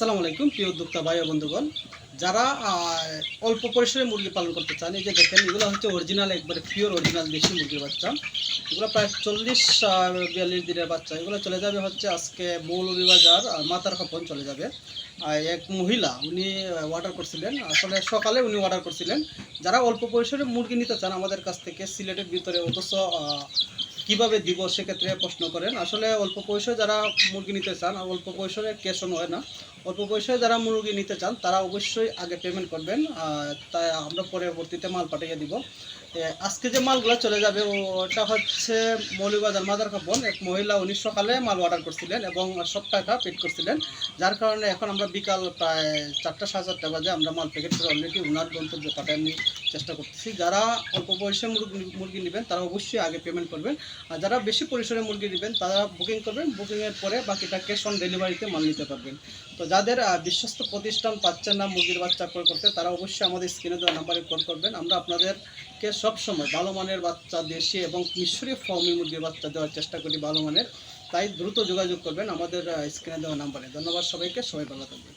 আসসালামু আলাইকুম প্রিয় উদ্যোক্তা ভাই ও বন্ধুগণ, যারা অল্প পরিসরে মুরগি পালন করতে চান, এই যে দেখেন এগুলো হচ্ছে অরিজিনাল, একবারে পিওর অরিজিনাল দেশি মুরগির বাচ্চা। এগুলো প্রায় 40-42 দিনের বাচ্চা। এগুলো চলে যাবে হচ্ছে আজকে মৌলভীবাজার মাতার খপন চলে যাবে। এক মহিলা উনি অর্ডার করছিলেন, আসলে সকালে উনি অর্ডার করছিলেন। যারা অল্প পরিসরে মুরগি নিতে চান আমাদের কাছ থেকে সিলেটের ভিতরে, অথচ কিভাবে দিব সেক্ষেত্রে প্রশ্ন করেন। আসলে অল্প পয়সায় যারা মুরগি নিতে চান, আর অল্প পয়সায় ক্যাশ অন হয় না, অল্প পয়সায় যারা মুরগি নিতে চান তারা অবশ্যই আগে পেমেন্ট করবেন, তাই আমরা পরবর্তীতে মাল পাঠিয়ে দিব। আজকে যে মালগুলো চলে যাবে ওটা হচ্ছে মৌলভীবাজার মাদার কাপন। এক মহিলা উনি সকালে মাল অর্ডার করছিলেন এবং সব টাকা পেড করছিলেন, যার কারণে এখন আমরা বিকাল প্রায় 4টা-4:30 বাজে আমরা মাল প্যাকেট করে অলরেডি ওনার গন্তব্য পাঠানোর চেষ্টা করতেছি। যারা অল্প পয়সায় মুরগি নেবেন তারা অবশ্যই আগে পেমেন্ট করবেন, আর যারা বেশি পরিসরে মুরগি নেবেন তারা বুকিং করবেন, বুকিংয়ের পরে বাকিটা ক্যাশ অন ডেলিভারিতে মাল নিতে পারবেন। তো যাদের বিশ্বস্ত প্রতিষ্ঠান পাচ্ছেন না মুরগির বাচ্চা ক্রয় করতে, তারা অবশ্যই আমাদের স্ক্রিনে দেওয়া নাম্বারে কল করবেন। আমরা আপনাদেরকে সবসময় ভালো মানের বাচ্চা, দেশি এবং মিশরীয় ফার্মি মুরগির বাচ্চা দেওয়ার চেষ্টা করি ভালো মানের। তাই দ্রুত যোগাযোগ করবেন আমাদের স্ক্রিনে দেওয়া নাম্বারে। ধন্যবাদ সবাইকে, সবাই ভালো থাকবেন।